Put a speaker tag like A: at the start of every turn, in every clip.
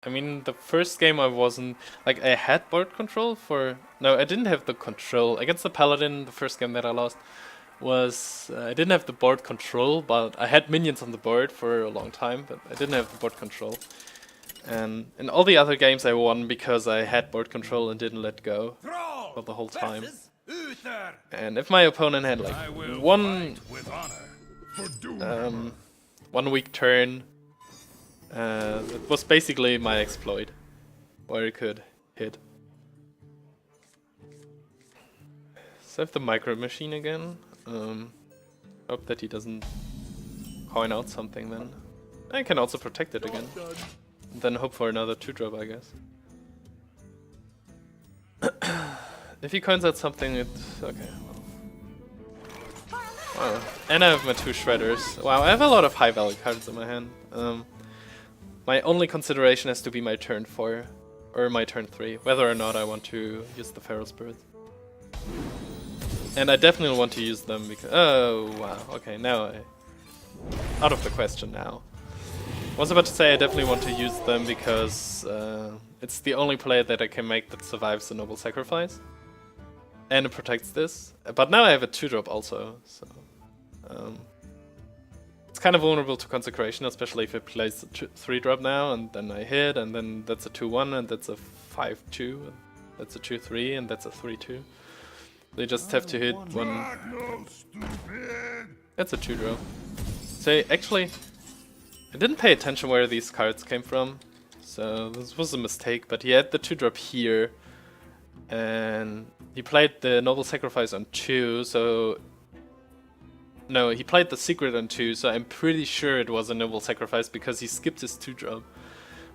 A: I mean, the first game I wasn't... Like, I had board control for... No, I didn't have the control. Against the Paladin, the first game that I lost, was... I didn't have the board control, but I had minions on the board for a long time, but I didn't have the board control. And in all the other games I won because I had board control and didn't let go for the whole time. And if my opponent had like one weak turn, it was basically my exploit, where it could hit. So I have the micro machine again. Hope that he doesn't coin out something then. I can also protect it again. And then hope for another 2-drop, I guess. If he coins out something, it's okay. Wow. And I have my 2 shredders. Wow, I have a lot of high value cards in my hand. My only consideration has to be my turn 4 or my turn 3, whether or not I want to use the Feral Spirits. And I definitely want to use them because... Oh, wow. Okay, now out of the question now. I was about to say I definitely want to use them because it's the only play that I can make that survives the Noble Sacrifice. And it protects this. But now I have a 2-drop also, so... it's kind of vulnerable to Consecration, especially if it plays a 3-drop now, and then I hit, and then that's a 2-1, and that's a 5-2, and that's a 2-3, and that's a 3-2. They just have to hit one... That's a 2-drop. So actually... I didn't pay attention where these cards came from, so this was a mistake, but he had the 2-drop here, and he played the Noble Sacrifice on 2, so... No, he played the Secret on 2, so I'm pretty sure it was a Noble Sacrifice because he skipped his 2-drop.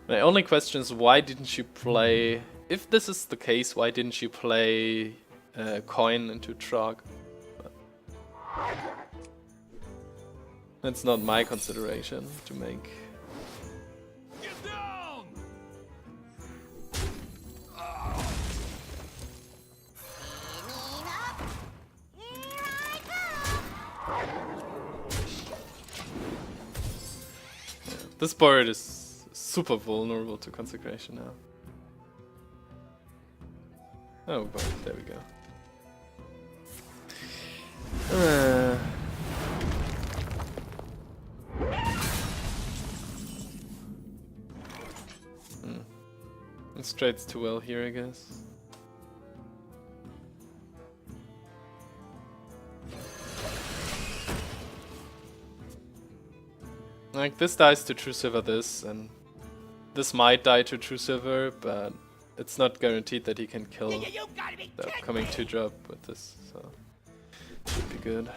A: My only question is, why didn't you play... If this is the case, why didn't you play Coin into Trog? That's not my consideration to make. Get down! This board is super vulnerable to Consecration now. Oh, but there we go. It trades too well here, I guess. Like, this dies to True Silver this, and this might die to True Silver, but it's not guaranteed that he can kill the upcoming 2-drop with this, so should be good.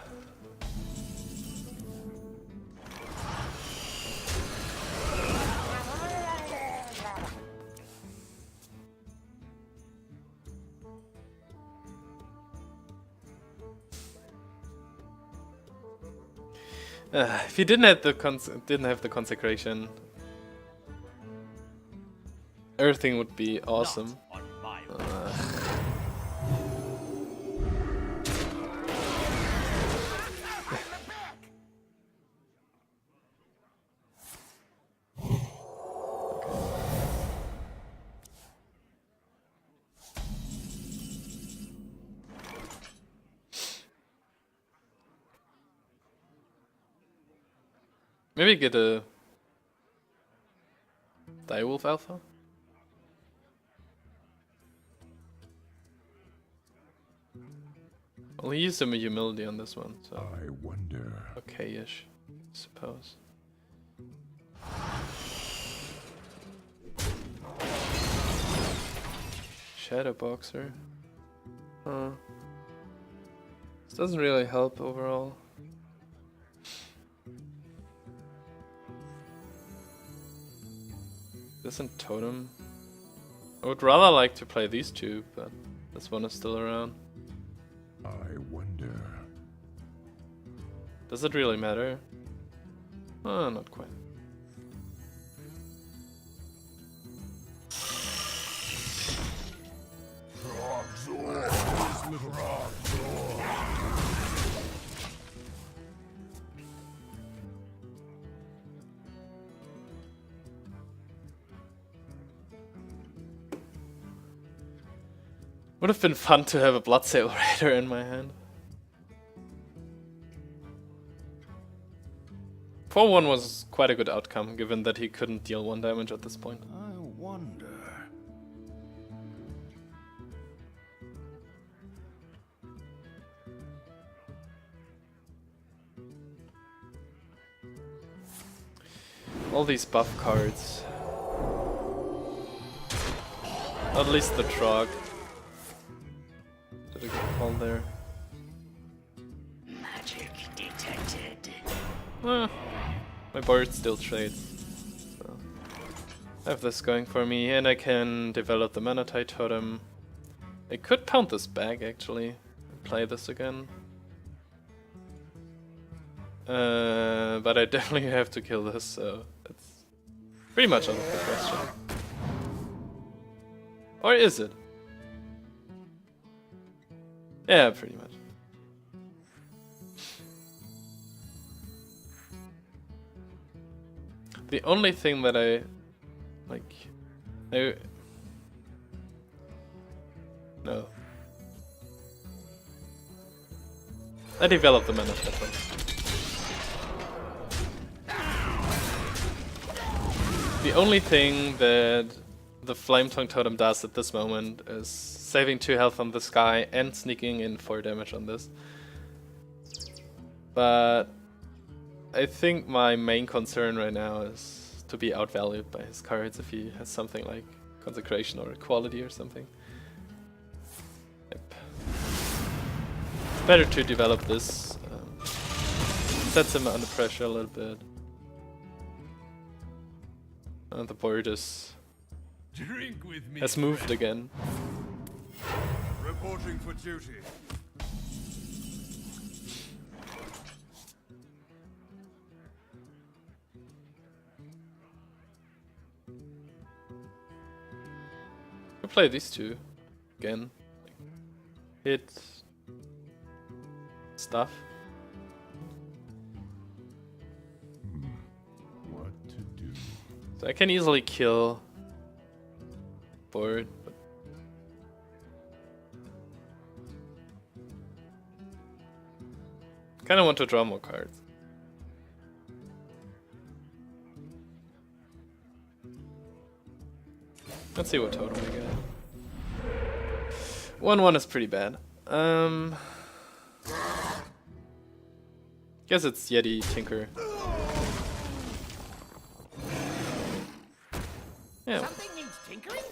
A: If he didn't have the Consecration, everything would be awesome. Maybe get a Direwolf Alpha? Well, he used some humility on this one, so...
B: I wonder...
A: Okay-ish, I suppose. Shadow Boxer. Huh. This doesn't really help overall. Isn't Totem? I would rather like to play these two, but this one is still around.
B: I wonder...
A: Does it really matter? Oh, not quite. Would have been fun to have a Bloodsail Raider in my hand. 4-1 was quite a good outcome, given that he couldn't deal 1 damage at this point.
B: I wonder.
A: All these buff cards. At least the Trog. Did a good call there.
C: Magic detected.
A: My board still trades. So I have this going for me, and I can develop the Manatite Totem. I could pound this back actually, and play this again. But I definitely have to kill this, so it's pretty much out of the question. Or is it? Yeah, pretty much. The only thing that I developed the mana Totem. The only thing that the Flame Tongue Totem does at this moment is saving 2 health on this guy and sneaking in 4 damage on this. But I think my main concern right now is to be outvalued by his cards if he has something like Consecration or Equality or something. Yep. It's better to develop this. Sets him under pressure a little bit. And the board has moved again.
B: Reporting for duty.
A: I'll play these two again. Hit stuff.
B: What to do?
A: So I can easily kill board, but kind of want to draw more cards. Let's see what totem we get. 1-1 is pretty bad. Guess it's Yeti Tinker. Yeah.
C: Something needs tinkering?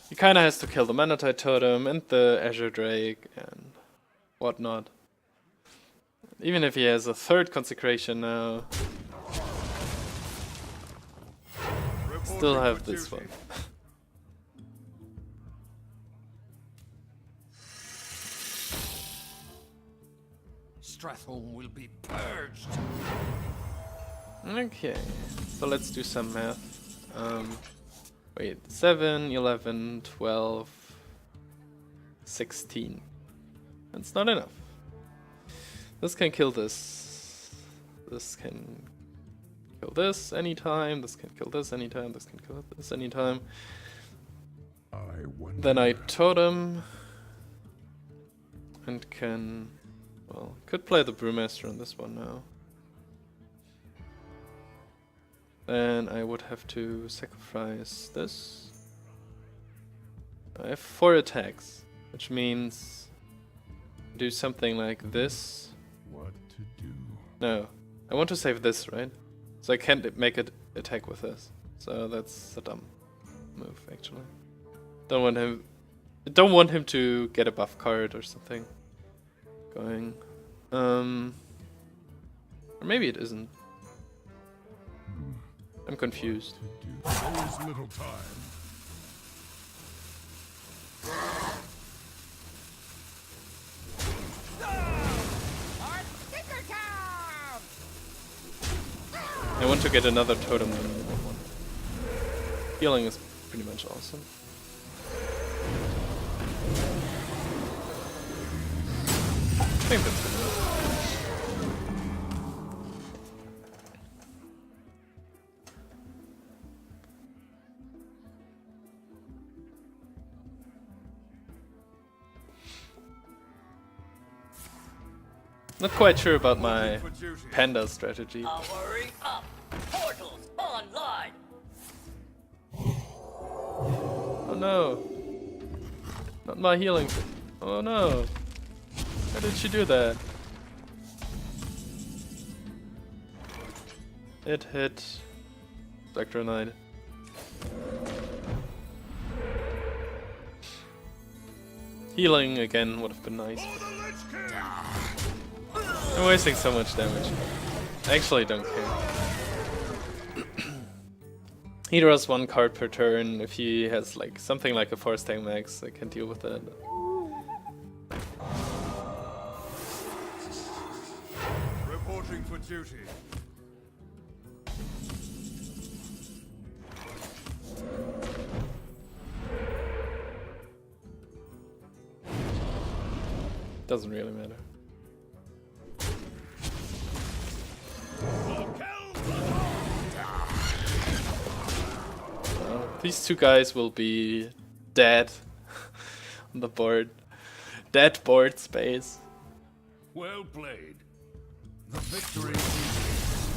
A: He kinda has to kill the Manatite Totem and the Azure Drake and whatnot. Even if he has a 3rd Consecration now, still have this one.
C: Stratholme will be purged.
A: Okay, so let's do some math. Wait, 7, 11, 12, 16. That's not enough. This can kill this. This can kill this anytime. This can kill this anytime. This can kill this anytime.
B: I wonder.
A: Then I totem. And can... well, could play the Brewmaster on this one now. Then I would have to sacrifice this. I have 4 attacks, which means do something like this.
B: What to do?
A: No, I want to save this, right? So I can't make it attack with this. So that's a dumb move, actually. Don't want him to get a buff card or something going. Or maybe it isn't. I'm confused.
B: To do. There is little time.
A: I want to get another totem than one. Healing is pretty much awesome. I think that's good enough. Not quite sure about my panda strategy.
C: Powering up. Portals online.
A: Oh no. Not my healing. Oh no. How did she do that? It hit Spectral Knight. Healing again would have been nice. I'm wasting so much damage. I actually don't care. He draws 1 card per turn. If he has like something like a 4-stack max, I can deal with that.
B: Reporting for duty.
A: Doesn't really matter. These two guys will be dead on the board. Dead board space.
B: Well played. The victory is easy.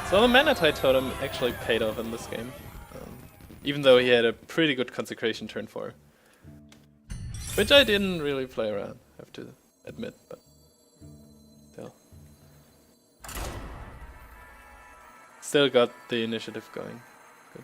A: So the Manatite Totem actually paid off in this game. Even though he had a pretty good Consecration turn 4. Which I didn't really play around, I have to admit, but still. Still got the initiative going. Good.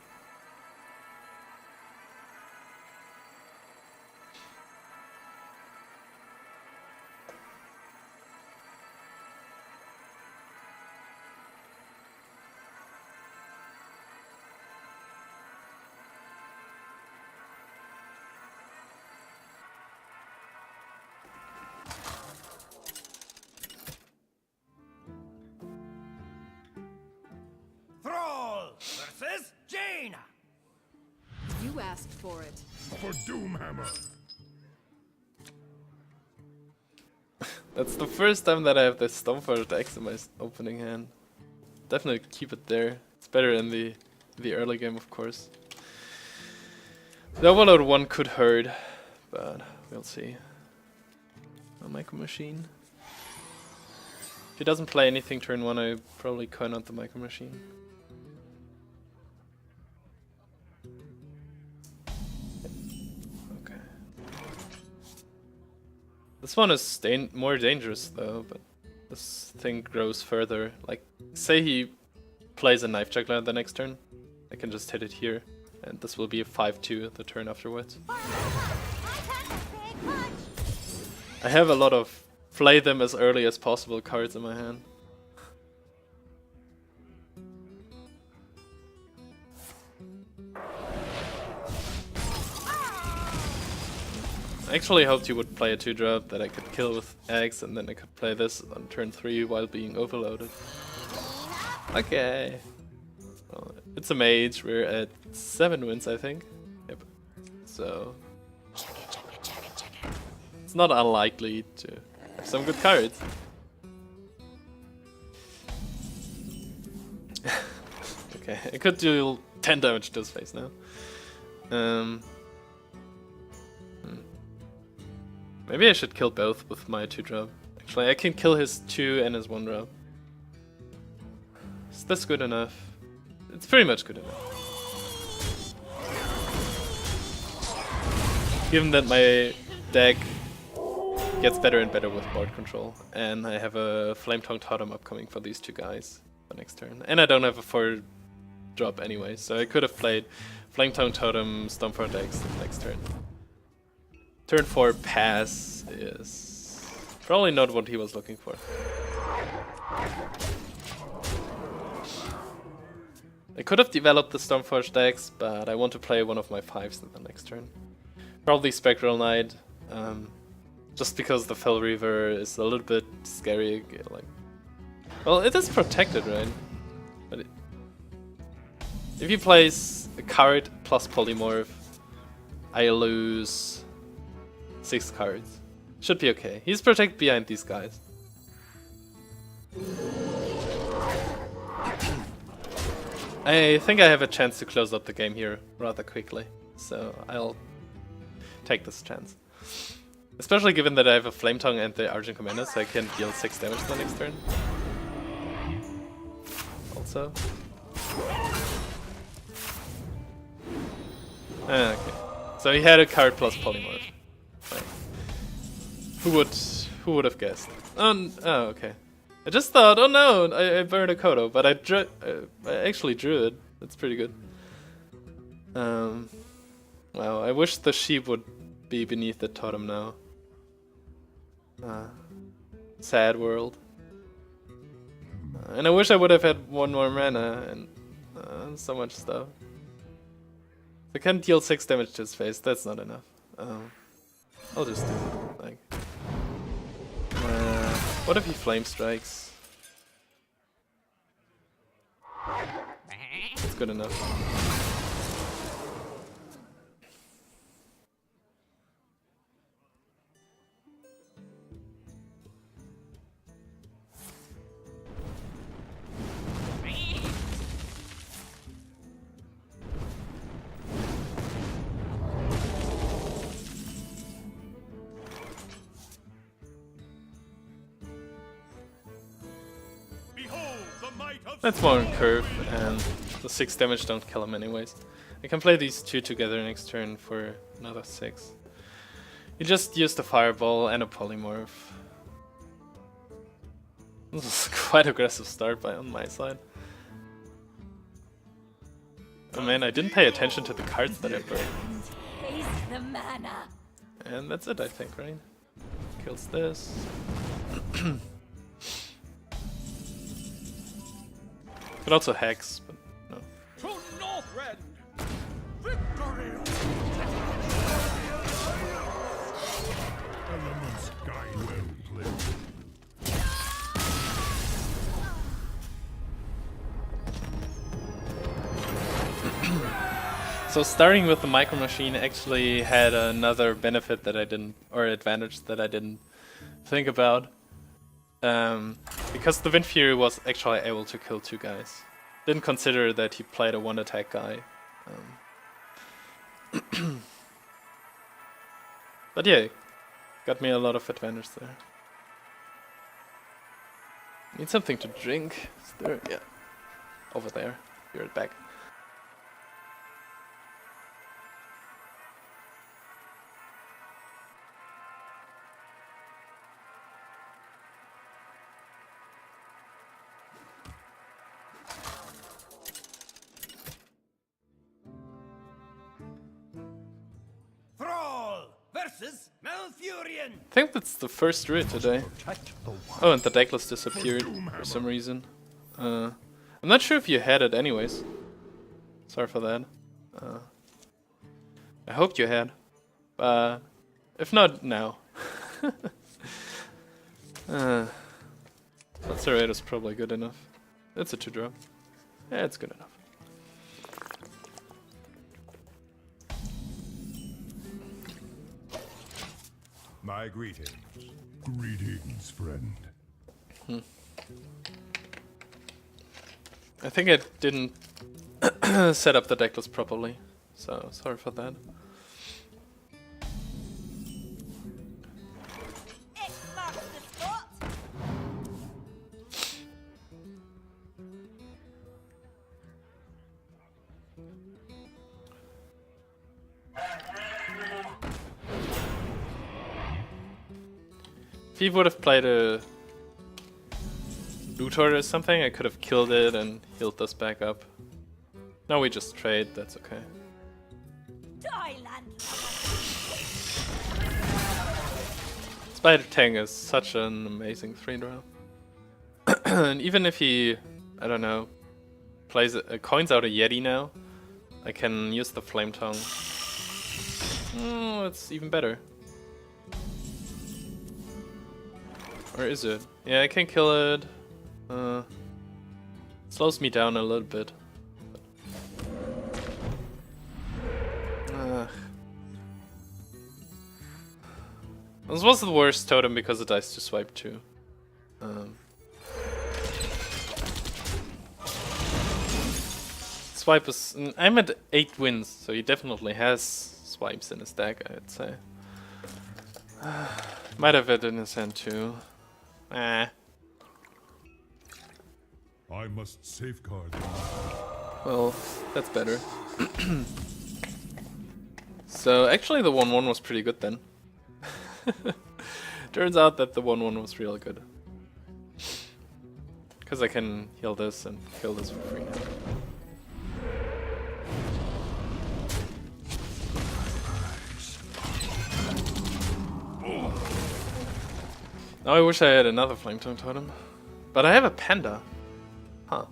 C: Thrall versus Jaina.
D: You asked for it.
B: For Doomhammer.
A: That's the first time that I have this Stoneforged Axe in my opening hand. Definitely keep it there. It's better in the early game, of course. The Overload 1 could hurt, but we'll see. A Micro Machine. If he doesn't play anything turn 1, I probably coin out the Micro Machine. Okay. This one is more dangerous though, but this thing grows further. Like, say he plays a Knife Juggler the next turn, I can just hit it here, and this will be a 5-2 the turn afterwards. I have a lot of flay them as early as possible cards in my hand. I actually hoped you would play a 2-drop that I could kill with Axe, and then I could play this on turn 3 while being overloaded. Okay. Well, it's a mage, we're at 7 wins I think. Yep. So it's not unlikely to have some good cards. Okay, I could do 10 damage to his face now. Maybe I should kill both with my 2-drop. Actually, I can kill his 2 and his 1-drop. Is this good enough? It's pretty much good enough. Given that my deck gets better and better with board control, and I have a Flame Tongue Totem upcoming for these 2 guys the next turn. And I don't have a 4-drop anyway, so I could have played Flame Tongue Totem, Stormfront X the next turn. Turn 4 pass is probably not what he was looking for. I could have developed the Stormforged Axe, but I want to play one of my 5s in the next turn. Probably Spectral Knight, just because the Fell Reaver is a little bit scary. Like, well, it is protected, right? But if he plays a card plus Polymorph, I lose 6 cards. Should be okay. He's protected behind these guys. I think I have a chance to close up the game here rather quickly, so I'll take this chance. Especially given that I have a Flame Tongue and the Argent Commander, so I can deal 6 damage the next turn. Also. Okay. So he had a card plus Polymorph. Right. Who would have guessed? Oh, okay. I just thought, oh no, I burned a Kodo, but I actually drew it. That's pretty good. Wow, I wish the sheep would be beneath the totem now. Sad world. And I wish I would have had 1 more mana and so much stuff. I can deal 6 damage to his face, that's not enough. I'll just do it, like... what if he Flame Strikes? That's good enough. That's more on curve, and the 6 damage don't kill him anyways. I can play these 2 together next turn for another 6. You just used a Fireball and a Polymorph. This is quite aggressive start on my side. Oh man, I didn't pay attention to the cards that I played.
C: Taste the mana.
A: And that's it, I think, right? Kills this. Could also hex, but no.
B: To Northrend! Victory! Elements guide well played.
A: So starting with the Micro Machine actually had another benefit that I didn't, or advantage that I didn't think about. Because the Wind Fury was actually able to kill 2 guys. Didn't consider that he played a 1 attack guy. But yeah, got me a lot of advantage there. Need something to drink. Is there? Yeah. Over there. Be right back.
C: Malfurion!
A: I think that's the first Druid today. Oh, and the deck list disappeared for some reason. I'm not sure if you had it anyways. Sorry for that. I hoped you had. But if not, now. Lacerate is probably good enough. It's a 2-drop. Yeah, it's good enough.
B: My greetings. Greetings, friend.
A: I think I didn't set up the deck list properly, so sorry for that.
C: X marks the spot!
A: If he would have played a Luthor or something, I could have killed it and healed this back up. Now we just trade, that's okay. Spider Tang is such an amazing 3-drop. And even if he, I don't know, plays coins out a Yeti now, I can use the Flame Tongue. Oh, it's even better. Or is it? Yeah, I can kill it. Slows me down a little bit. This was the worst totem because it dies to swipe too. Swipe is... I'm at 8 wins, so he definitely has swipes in his deck, I'd say. Might have it in his hand too. Eh.
B: I must safeguard them.
A: Well, that's better. So actually the 1/1 was pretty good then. Turns out that the 1/1 was real good. Because I can heal this and kill this for free now. Now I wish I had another Flame Tongue Totem. But I have a Panda. Huh.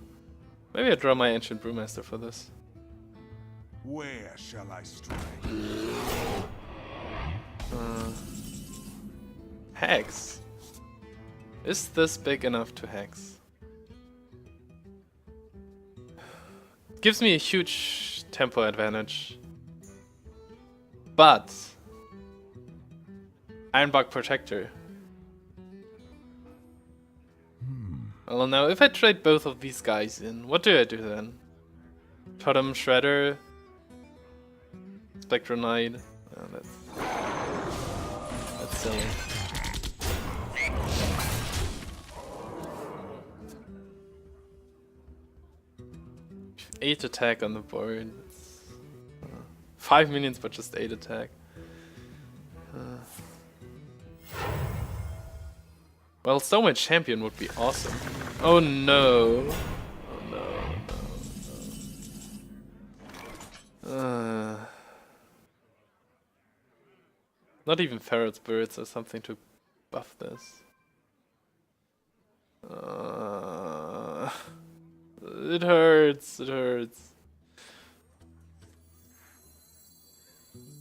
A: Maybe I draw my Ancient Brewmaster for this.
B: Where shall I strike?
A: Hex. Is this big enough to hex? Gives me a huge tempo advantage. But Ironbark Protector. Well, now if I trade both of these guys in, what do I do then? Totem Shredder, Spectral Knight. Oh, that's silly. Eight attack on the board. 5 minions, but just 8 attack. Well, Stone Champion would be awesome. Oh no! Oh no! Not even Ferret Spirits or something to buff this. It hurts. It hurts.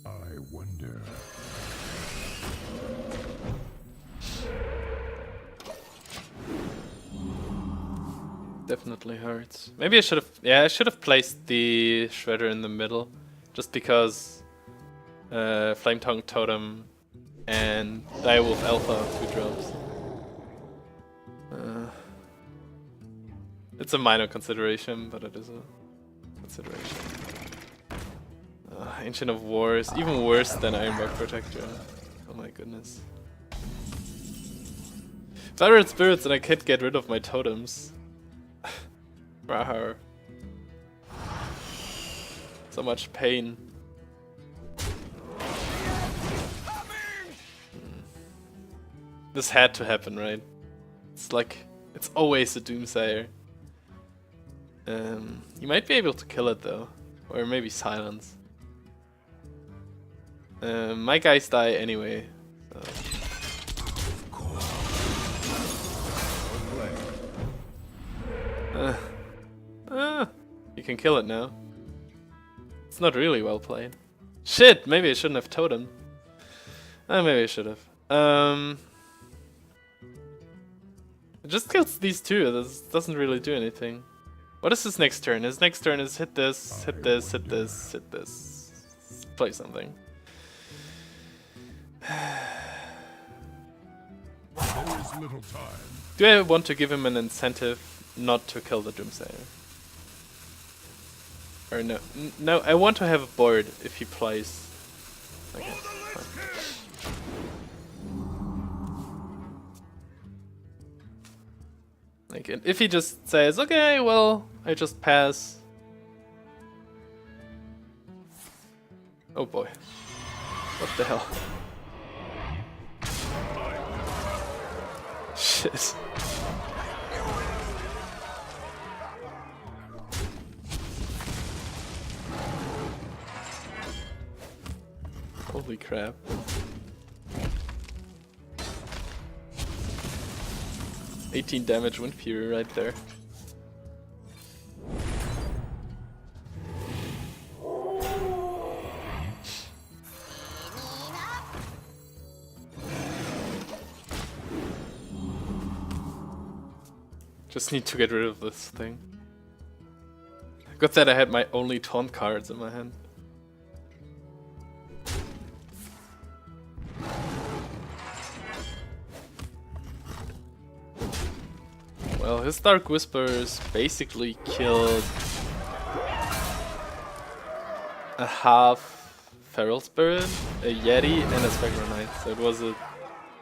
B: I wonder.
A: Definitely hurts. Maybe I should have. Yeah, I should have placed the Shredder in the middle, just because Flame Tongue Totem and Direwolf Alpha are 2 drops. It's a minor consideration, but it is a consideration. Ancient of Wars, even worse than Ironbark Protector. Oh my goodness. Ferret Spirits and I can't get rid of my totems. Rawr. So much pain. This had to happen, right? It's like, it's always a Doomsayer. You might be able to kill it though, or maybe silence. My guys die anyway. So. You can kill it now. It's not really well played. Shit, maybe I shouldn't have totem. Maybe I should have. It just kills these two. This doesn't really do anything. What is his next turn? His next turn is hit this, hit this, hit this, hit this. Play something.
B: There is little time.
A: Do I want to give him an incentive not to kill the Doomsayer? Or no? No, I want to have a board if he plays. Okay, fine. Like, if he just says, okay, well, I just pass. Oh boy. What the hell? Shit. Holy crap. $18 damage Wind Fury right there. Just need to get rid of this thing. Good that I had my only taunt cards in my hand. Well, his Dark Whispers basically killed a half Feral Spirit, a Yeti, and a Spectral Knight. So it was a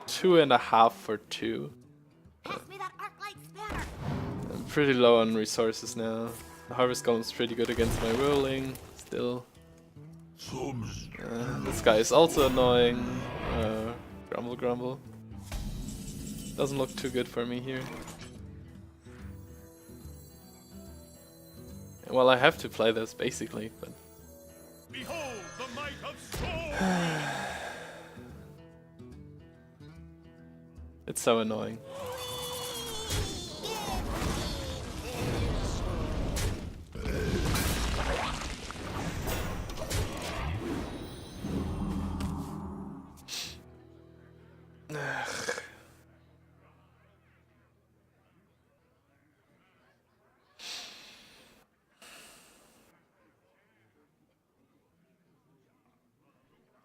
A: 2.5 for 2.
C: Pass me that arc-light spanner.
A: I'm pretty low on resources now. The Harvest Golem's pretty good against my rolling, still. This guy is also annoying. Grumble grumble. Doesn't look too good for me here. Well, I have to play this basically, but
B: Behold the might of Storm!
A: it's so annoying.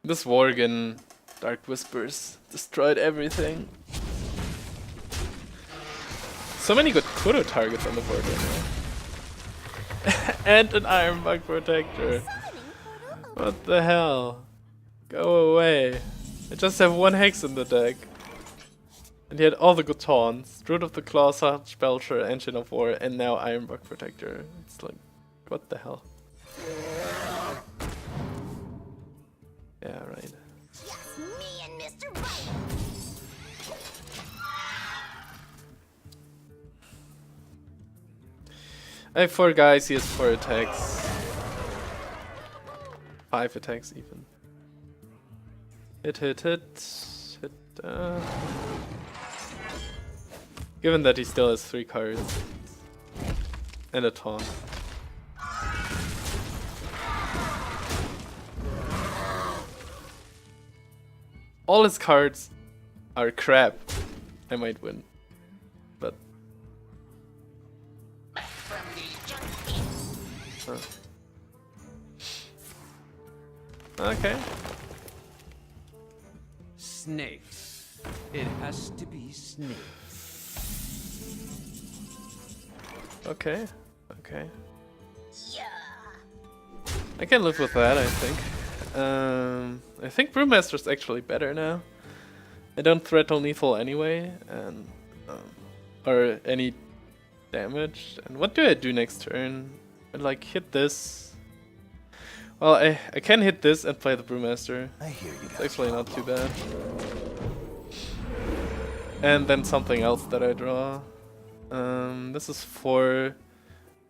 A: This Worgen Dark Whispers destroyed everything. So many good Kuro targets on the board right now. And an Iron Bug Protector. What the hell? Go away. I just have one Hex in the deck. And he had all the good taunts. Druid of the Claw, Sarge Belcher, Engine of War, and now Iron Bug Protector. It's like, what the hell? Yeah, right.
C: Just me and Mr. Right.
A: I have 4 guys, he has 4 attacks. 5 attacks even. Hit. Given that he still has 3 cards. And a taunt. All his cards are crap. I might win. But... Huh. Okay.
E: Snakes. It has to be snakes.
A: Okay. Okay.
C: Yeah.
A: I can live with that, I think. I think Brewmaster's actually better now. I don't threaten lethal anyway, and or any damage. And what do I do next turn? I like hit this. Well, I can hit this and play the Brewmaster.
F: I hear you
A: It's
F: guys.
A: actually not too bad. And then something else that I draw. This is 4.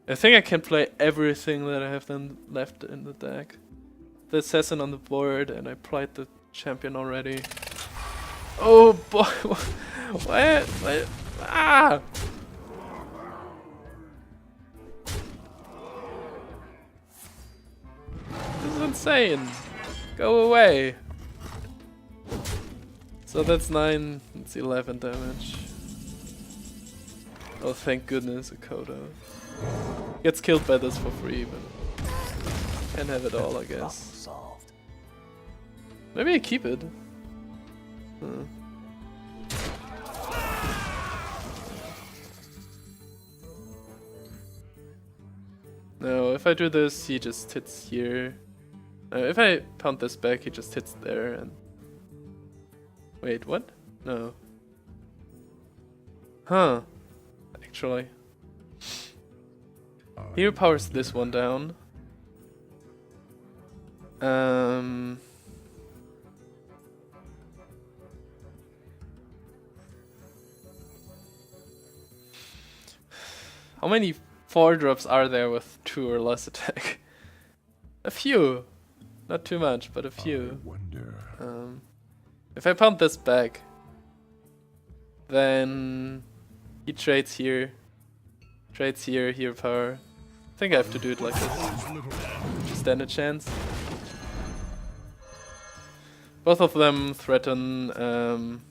A: I think I can play everything that I have then left in the deck. The assassin on the board, and I played the champion already. Oh boy! What? Ah! This is insane. Go away. So that's 9. It's 11 damage. Oh, thank goodness, a Kodo. Gets killed by this for free, but can have it all, I guess.
F: Solved.
A: Maybe I keep it. No, if I do this, he just hits here. If I pound this back, he just hits there and... Wait, what? No. Huh. Actually. Hero powers this one down. How many 4-drops are there with 2 or less attack? A few. Not too much, but a few.
B: Wonder.
A: If I pump this back, then he trades here. Trades here, hero power. I think I have to do it like this. Stand a chance. Both of them threaten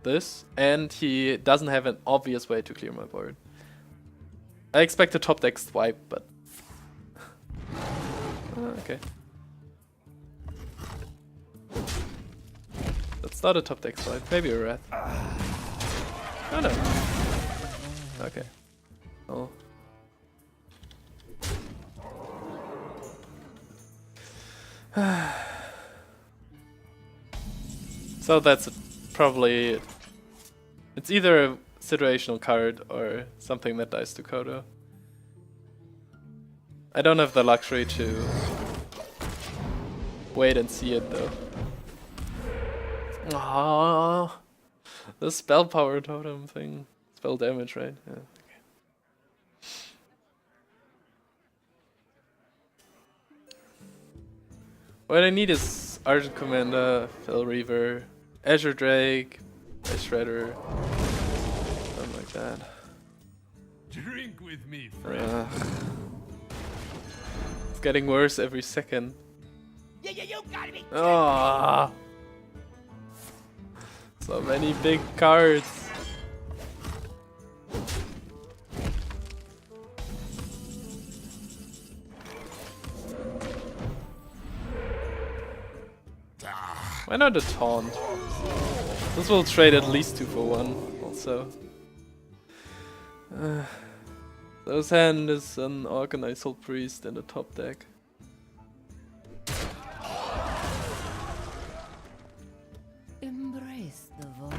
A: this, and he doesn't have an obvious way to clear my board. I expect a top deck swipe, but... okay. That's not a top deck swipe, maybe a Wrath. Oh no. Okay. Oh. So that's probably... It's either a situational card or something that dies to Kodo. I don't have the luxury to wait and see it though. Aww. The spell power totem thing. Spell damage, right? Yeah. Okay. What I need is Argent Commander, Fel Reaver, Azure Drake, Ice Shredder, something like that.
B: Drink with me, friend.
A: Yeah. It's getting worse every second.
C: You gotta be.
A: Ah, so many big cards. Why not a taunt? This will trade at least 2 for 1 also. Those hand is an Organized Soul Priest in the top deck.
D: Embrace the void.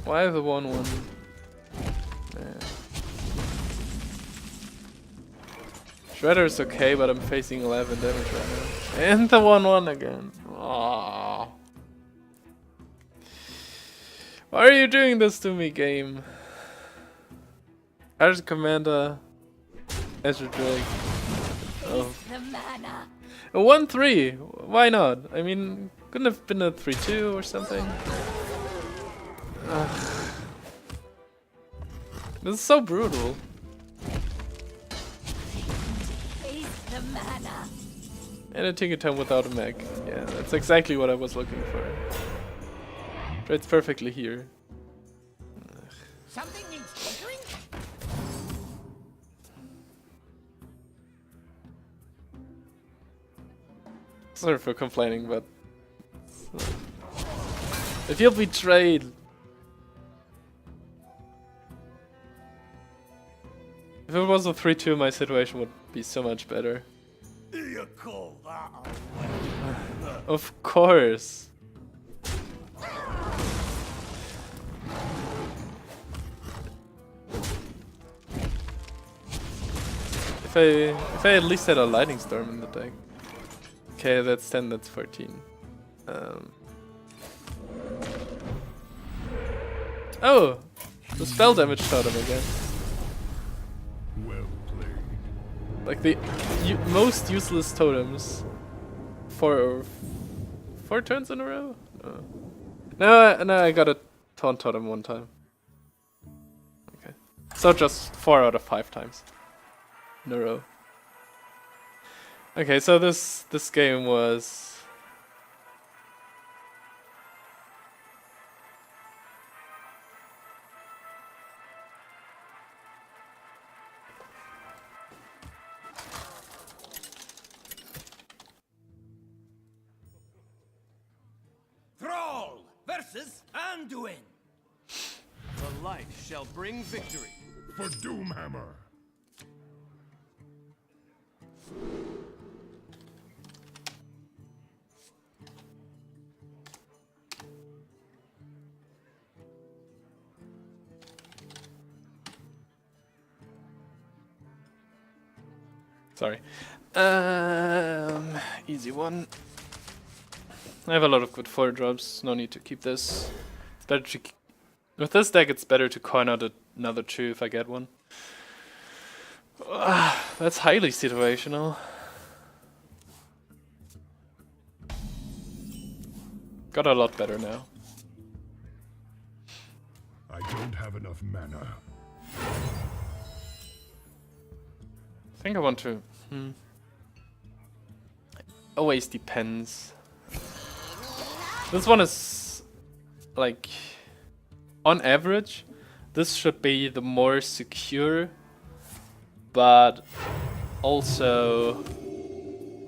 A: Why the 1/1? Shredder is okay, but I'm facing 11 damage right now. And the 1/1 again. Aww. Why are you doing this to me, game? Argent Commander, Azure Drake. Oh.
C: The mana.
A: A 1/3. Why not? I mean, couldn't have been a 3/2 or something. Ugh. This is so brutal.
C: The mana.
A: And a Tinker Tome without a mech. Yeah, that's exactly what I was looking for. Trades perfectly here.
C: Something needs tinkering?
A: Sorry for complaining, but I feel betrayed. If it was a 3/2, my situation would be so much better.
B: You call that a
A: Of course. If I at least had a Lightning Storm in the deck. Okay, that's 10, that's 14. Oh! The spell damage totem again.
B: well played.
A: Like the most useless totems. 4 turns in a row? No, I got a taunt totem 1 time. Okay. So just 4 out of 5 times. In a row. Okay, so this game was...
E: Thrall versus Anduin. The light shall bring victory.
B: For Doomhammer.
A: Sorry. Easy one. I have a lot of good 4 drops, no need to keep this. It's better to... With this deck it's better to coin out another 2 if I get one. That's highly situational. Got a lot better now.
B: I don't have enough mana.
A: I think I want to... Always depends. This one is... like... on average, this should be the more secure, but also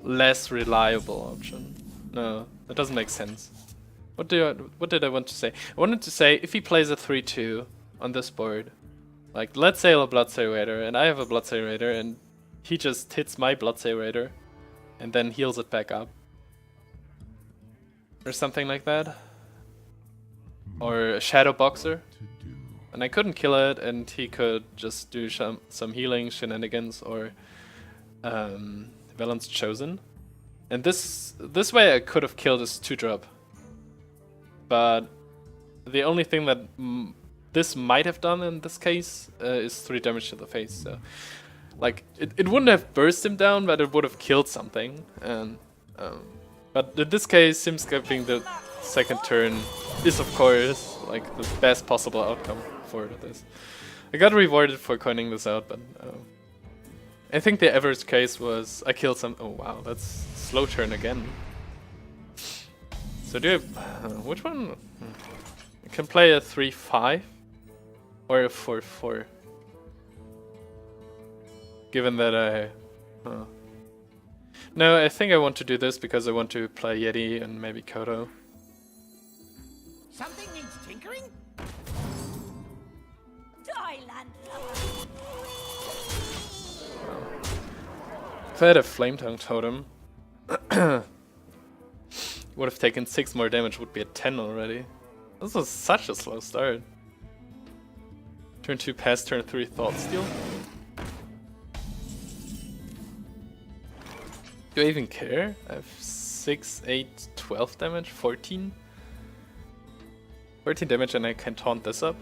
A: less reliable option. No, that doesn't make sense. What did I want to say? I wanted to say if he plays a 3/2 on this board, like let's say a Bloodsail Raider and I have a Bloodsail Raider and he just hits my Bloodsail Raider and then heals it back up. or something like that, or a Shadow Boxer, and I couldn't kill it, and he could just do some healing shenanigans or Valen's Chosen, and this way I could have killed his 2-drop, but the only thing that this might have done in this case is 3 damage to the face. So, like, it wouldn't have burst him down, but it would have killed something. And but in this case, him skipping the second turn is, of course, like the best possible outcome for this. I got rewarded for coining this out, but I think the average case was I killed some. Oh wow, that's slow turn again. So do I, which one? I can play a 3-5 or a 4-4. Given that I... No, I think I want to do this because I want to play Yeti and maybe Kodo.
C: Something needs tinkering? Thailand.
A: If I had a Flame Tongue Totem, would have taken 6 more damage, would be at 10 already. This was such a slow start. Turn 2 pass, turn 3 Thought Steal. Do I even care? I have 6, 8, 12 damage, 14? 14 damage and I can taunt this up.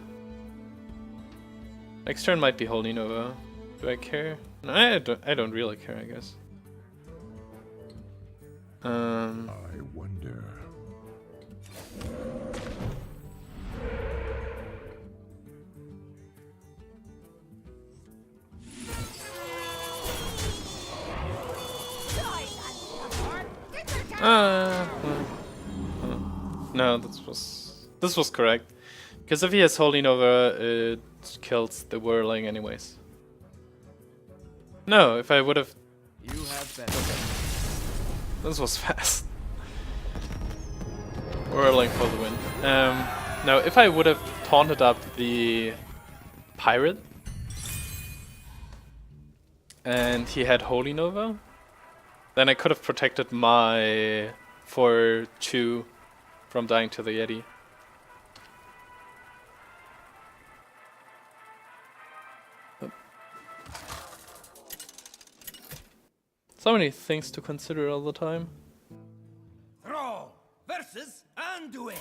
A: Next turn might be Holy Nova. Do I care? No, I don't really care, I guess.
B: I wonder.
A: No, this was correct. Because if he has Holy Nova, it kills the Whirling anyways. No, if I would have...
E: You have better.
A: Okay. This was fast. Whirling for the win. Now, if I would have taunted up the Pirate, and he had Holy Nova, then I could have protected my 4-2 from dying to the Yeti. So many things to consider all the time.
C: Throw versus Anduin.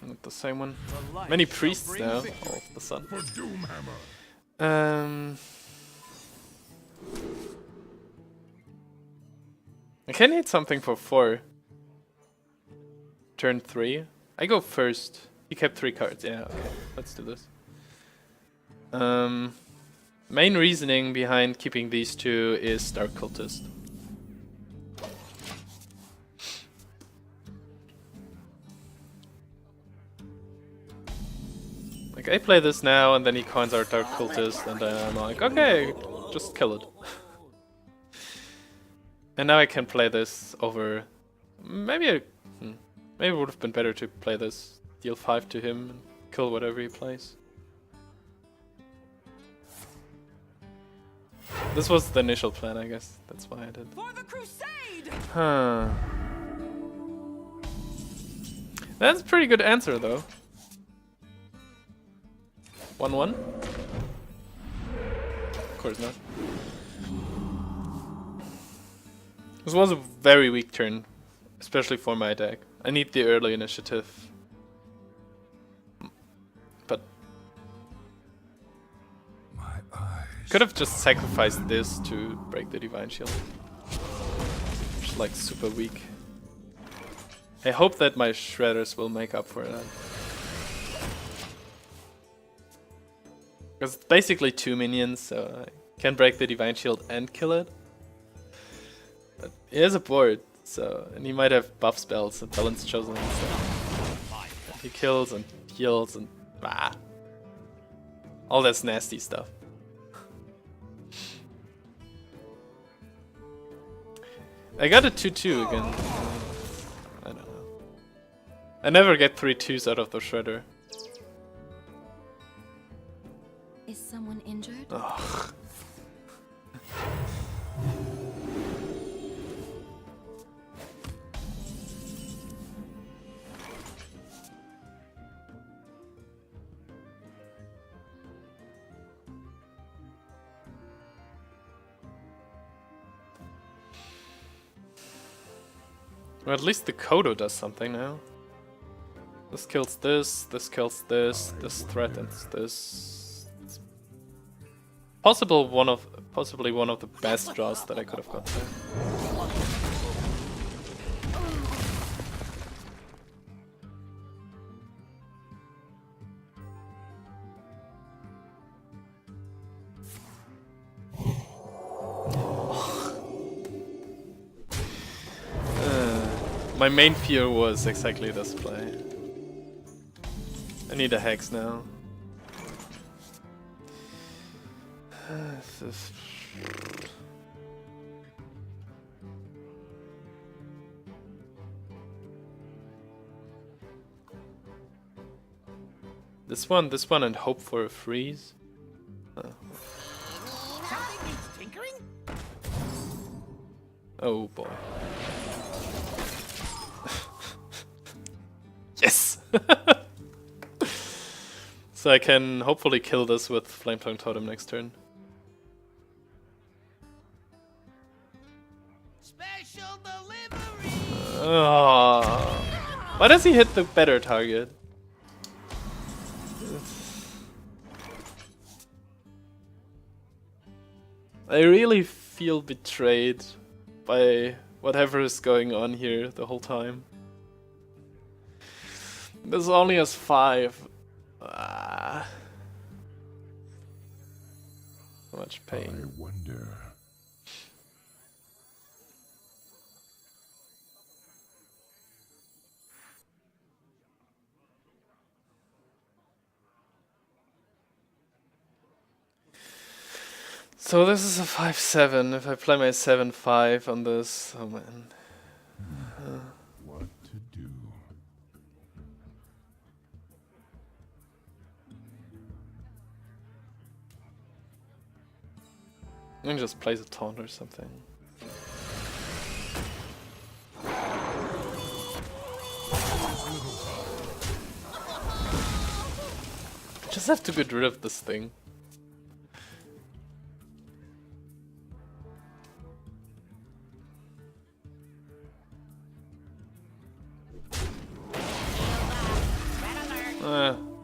A: Not the same one. Many priests now, all of the sudden.
B: For Doomhammer.
A: I can hit something for 4. Turn 3. I go first. He kept 3 cards. Yeah, okay. Let's do this. Main reasoning behind keeping these 2 is Dark Cultist. Like, I play this now, and then he coins our Dark Cultist, and then I'm like, okay, just kill it. And now I can play this over... Maybe it would have been better to play this, deal 5 to him, and kill whatever he plays. This was the initial plan, I guess. That's why I did.
C: For the crusade!
A: Huh. That's a pretty good answer, though. 1-1? Of course not. This was a very weak turn, especially for my deck. I need the early initiative. But
B: My eyes.
A: could have just sacrificed this to break the Divine Shield. Which is like super weak. I hope that my Shredders will make up for that. Because it's basically 2 minions, so I can break the Divine Shield and kill it. But he has a board, so, and he might have buff spells and Balance Chosen and stuff. He kills and heals and all this nasty stuff. I got a 2-2 again. I don't know. I never get 3 2s out of the Shredder.
D: Is someone injured?
A: Ugh. Or at least the Kodo does something now. This kills this kills this threatens this. It's possibly one of the best draws that I could have got there. My main fear was exactly this play. I need a hex now. This one, and hope for a freeze.
C: Something needs tinkering?
A: Oh boy. Yes! So I can hopefully kill this with Flametongue Totem next turn.
C: Special delivery!
A: Why does he hit the better target? I really feel betrayed by whatever is going on here the whole time. This only has 5. So much pain.
B: I wonder.
A: So this is a 5/7. If I play my 7/5 on this, oh man.
B: What to do?
A: And just plays a taunt or something. I just have to get rid of this thing.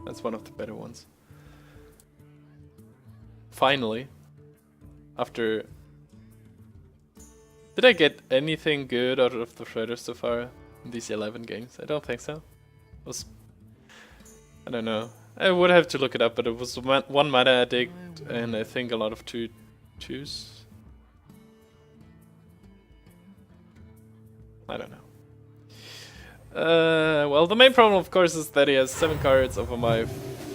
A: That's one of the better ones. Finally. After... Did I get anything good out of the Shredder so far in these 11 games? I don't think so. It was... I don't know. I would have to look it up, but it was one Mana Addict and I think a lot of 2/2s. I don't know. Well, the main problem, of course, is that he has 7 cards over my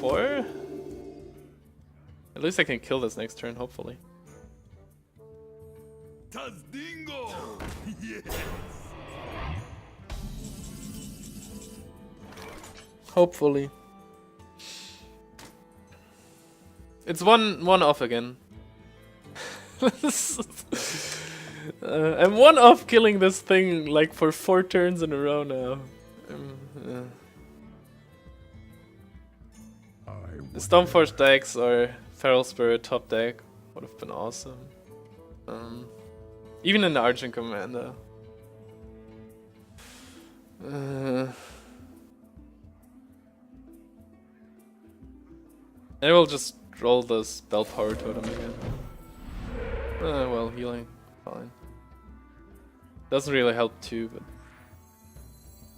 A: 4. At least I can kill this next turn, hopefully.
B: Tazdingo! Yes!
A: Hopefully. It's one off again. I'm one off killing this thing like for 4 turns in a row now. The Stoneforge decks or Feral Spirit top deck would have been awesome. Even in the Argent Commander. I will just roll the Spell Power Totem again. Well, healing. Fine. Doesn't really help too, but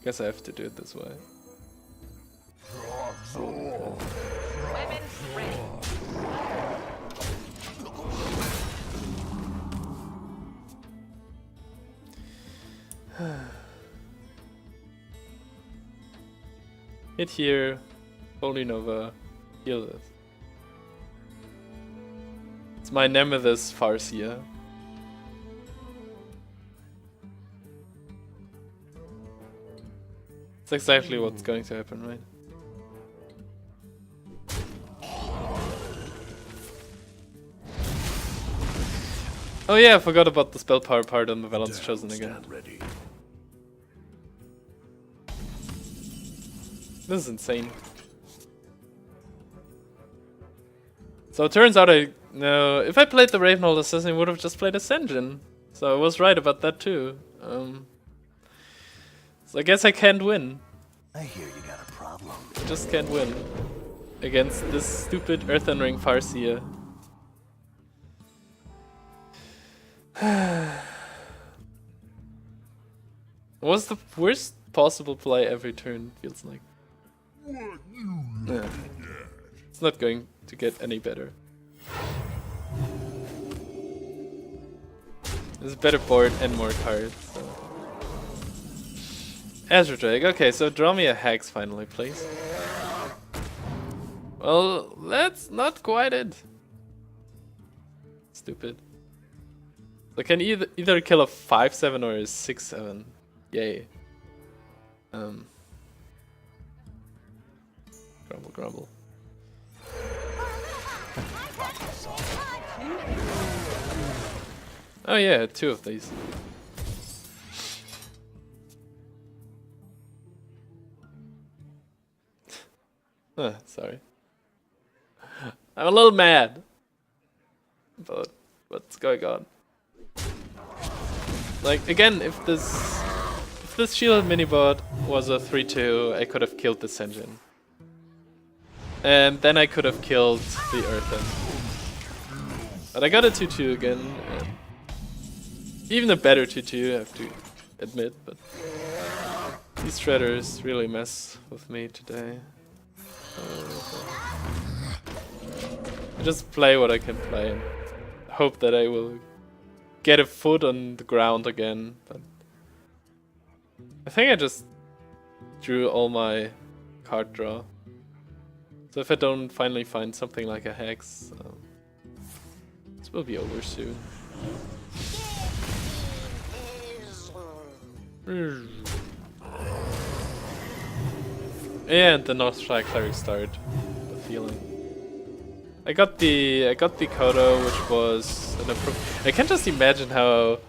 A: guess I have to do it this way.
C: Weapons ready.
A: Hit here, Holy Nova, heal this. It's my Nemesis Farseer. It's exactly what's going to happen, right? Oh yeah, I forgot about the spell power part on the Valance Chosen again.
B: Ready.
A: This is insane. So it turns out if I played the Ravenhold Assassin, I would have just played Ascension. So I was right about that too. So I guess I can't win.
F: I hear you got a problem.
A: I just can't win against this stupid Earthen Ring Farseer. Was the worst possible play every turn, feels like. Yeah. It's not going to get any better. There's a better board and more cards. So. Azure Drake, okay, so draw me a Hex finally, please. Well, that's not quite it. Stupid. I can either kill a 5/7 or a 6/7. Yay. Grumble, grumble. Oh yeah, 2 of these. Sorry. I'm a little mad. But what's going on? Like again, if this shield minibot was a 3/2, I could have killed this engine. And then I could have killed the Earthen. But I got a 2/2 again. Even a better 2/2, I have to admit, but these shredders really mess with me today. I just play what I can play and hope that I will get a foot on the ground again. But I think I just drew all my card draw. So if I don't finally find something like a Hex, this will be over soon. And the Northshire Cleric started the feeling. I got the Kodo, which was an I can just imagine how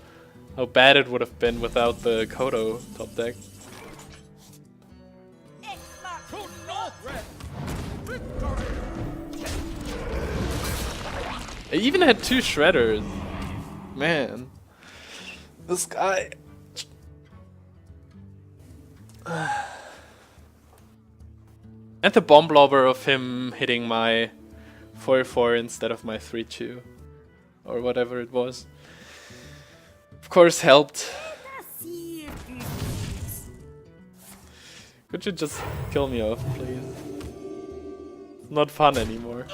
A: bad it would have been without the Kodo top deck. I even had 2 shredders. Man, this guy. And the bomb blobber of him hitting my 4/4 instead of my 3/2 or whatever it was, of course helped. Could you just kill me off, please? It's not fun anymore.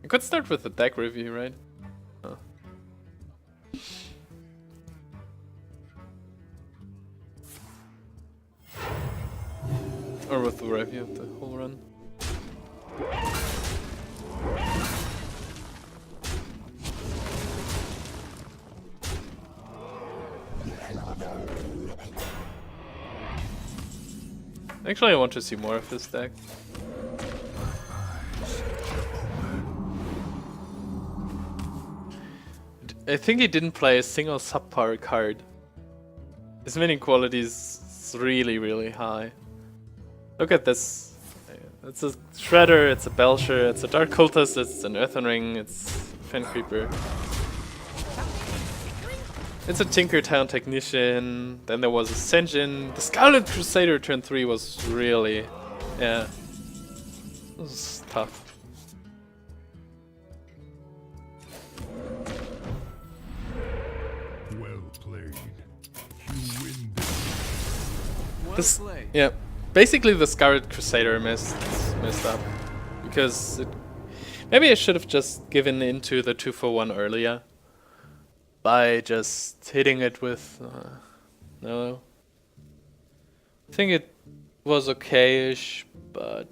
A: I could start with the deck review, right? Oh. Or with the review of the whole run. Actually, I want to see more of this deck. I think he didn't play a single subpar card. His winning quality is really, really high. Look at this. It's a Shredder, it's a Belcher, it's a Dark Cultist, it's an Earthen Ring, it's Fen Creeper. It's a Tinkertown Technician, then there was a Senjin. The Scarlet Crusader turn 3 was really... yeah. It was tough. This, yeah, basically the Scarlet Crusader messed up because maybe I should have just given into the 2-for-1 earlier by just hitting it with no. I think it was okay-ish, but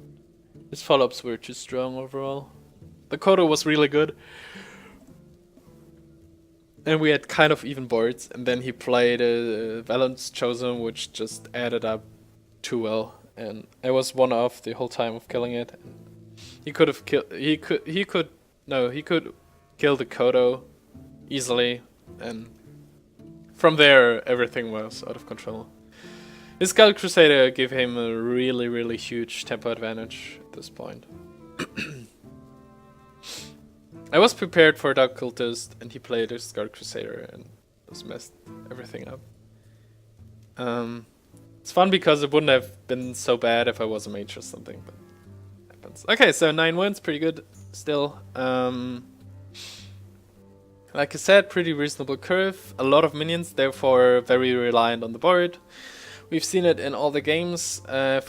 A: his follow-ups were too strong overall. The Kodo was really good. And we had kind of even boards, and then he played a Valence Chosen, which just added up too well, and I was one off the whole time of killing it. He could have killed. He could kill the Kodo easily and from there, everything was out of control. His Skull Crusader gave him a really, really huge tempo advantage at this point. I was prepared for Dark Cultist, and he played his Skull Crusader and just messed everything up. It's fun because it wouldn't have been so bad if I was a mage or something, but it happens. Okay, so 9 wins, pretty good still. Like I said, pretty reasonable curve. A lot of minions, therefore very reliant on the board. We've seen it in all the games. In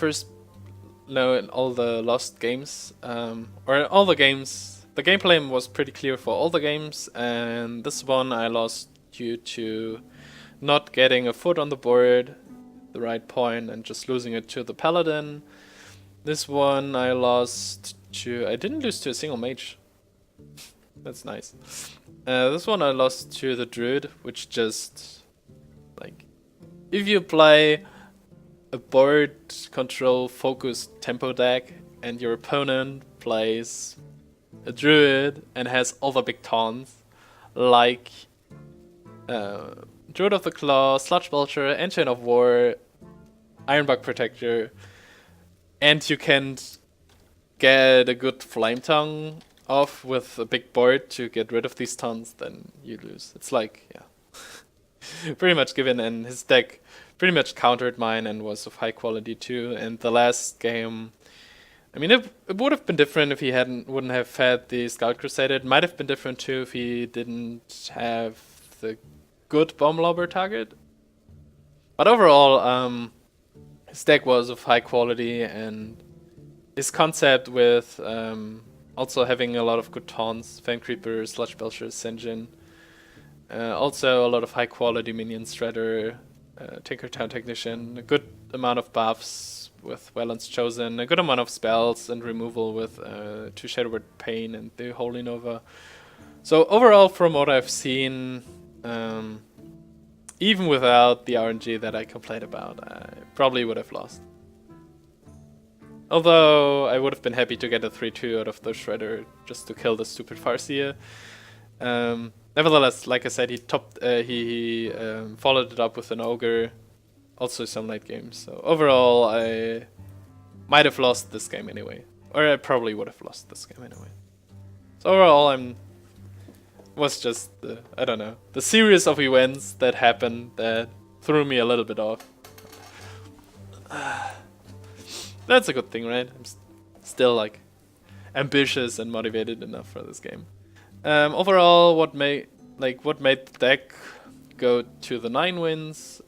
A: all the lost games, or in all the games. The gameplay was pretty clear for all the games, and this one I lost due to not getting a foot on the board, the right point, and just losing it to the Paladin. This one I lost to... I didn't lose to a single mage. That's nice. This one I lost to the Druid, which just... like... if you play a board control focused tempo deck and your opponent plays a Druid and has all the big taunts like Druid of the Claw, Sludge Belcher, Engine of War, Ironbug Protector, and you can get a good Flame Tongue off with a big board to get rid of these taunts, then you lose. It's like, yeah, pretty much given, and his deck pretty much countered mine and was of high quality too. And the last game, I mean, it would have been different if he wouldn't have had the Skull Crusader. It might have been different too if he didn't have the good Bomb Lobber target. But overall, his deck was of high quality, and his concept with also having a lot of good taunts, Fan Creeper, Sludge Belcher, Senjin, also a lot of high quality minions, Shredder, Tinkertown Technician, a good amount of buffs with Wellens Chosen, a good amount of spells and removal with 2 Shadowward Pain and the Holy Nova. So overall, from what I've seen, even without the RNG that I complained about, I probably would have lost. Although I would have been happy to get a 3-2 out of the Shredder just to kill the stupid Farseer. Nevertheless, like I said, he followed it up with an Ogre, also some late games. So overall, I might have lost this game anyway, or I probably would have lost this game anyway. So overall, was just I don't know, the series of events that happened that threw me a little bit off. That's a good thing, right? I'm still like ambitious and motivated enough for this game. Overall, what made the deck go to the 9 wins?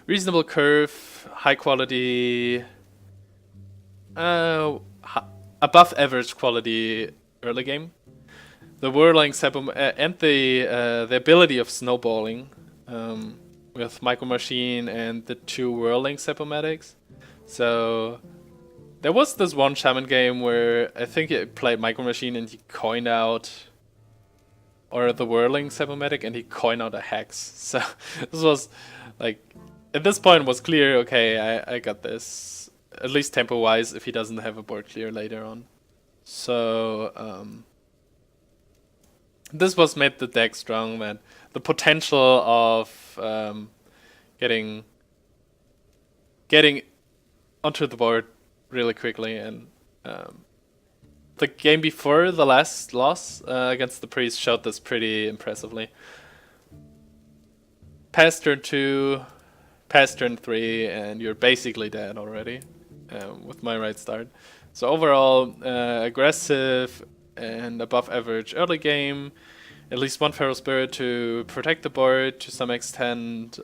A: Reasonable curve, high quality, above average quality early game. The whirling and the ability of snowballing with Micro Machine and the 2 whirling Sepomatics. So there was this one Shaman game where I think he played Micro Machine and he coined out, or the whirling Sepomatic, and he coined out a Hex. So this was like, at this point was clear, okay, I got this, at least tempo wise, if he doesn't have a board clear later on. So this was made the deck strong, man. The potential of getting onto the board really quickly, and the game before the last loss against the Priest showed this pretty impressively. Past turn 2, past turn 3, and you're basically dead already with my right start. So overall, aggressive and above average early game. At least 1 Feral Spirit to protect the board to some extent.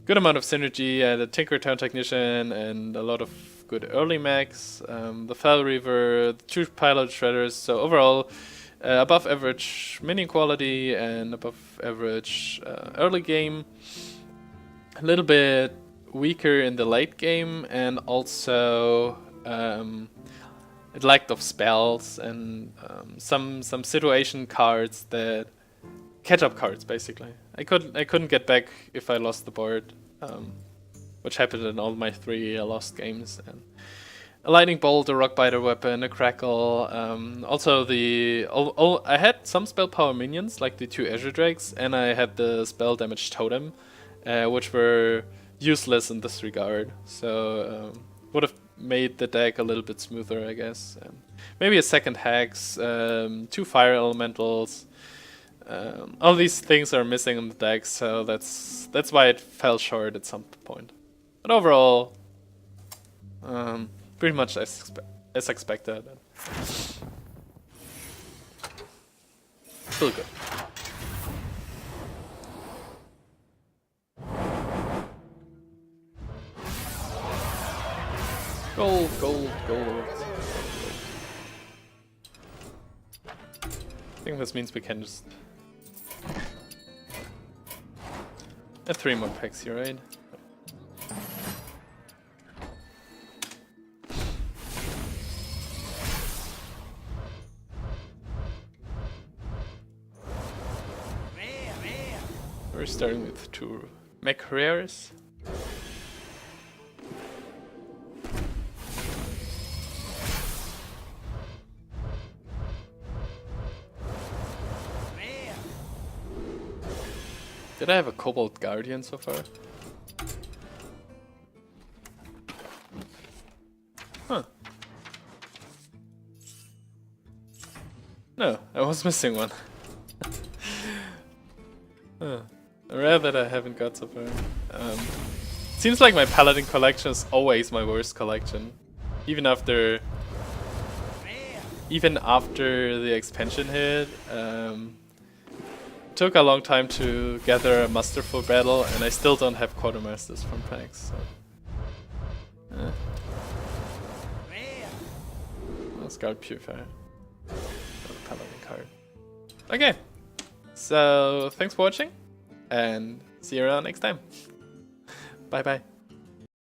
A: Good amount of synergy, and a Tinkertown Technician, and a lot of good early mechs. The Fell Reaver, the 2 Pilot Shredders. So overall, above average minion quality and above average early game. A little bit weaker in the late game, and also it lacked of spells and some situation cards that catch-up cards basically. I couldn't get back if I lost the board, which happened in all my 3 lost games. a lightning bolt, a rock biter weapon, a crackle. Also I had some spell power minions like the 2 Azure Drakes, and I had the spell damage totem, which were useless in this regard. So would have made the deck a little bit smoother, I guess. Maybe a second hex, 2 fire elementals. All these things are missing in the deck, so that's why it fell short at some point. But overall, pretty much as expected. Still good. Gold, gold, gold. I think this means we can just... 3 more packs here, right? We're starting with 2 Mech rares. Did I have a Cobalt Guardian so far? Huh. No, I was missing one. Huh. A rare that I haven't got so far. Seems like my Paladin collection is always my worst collection. Even after the expansion hit. Took a long time to gather a muster for battle, and I still don't have quartermasters from packs. So. Scout Purifier. Another Paladin card. Okay, so thanks for watching, and see you around next time. Bye bye.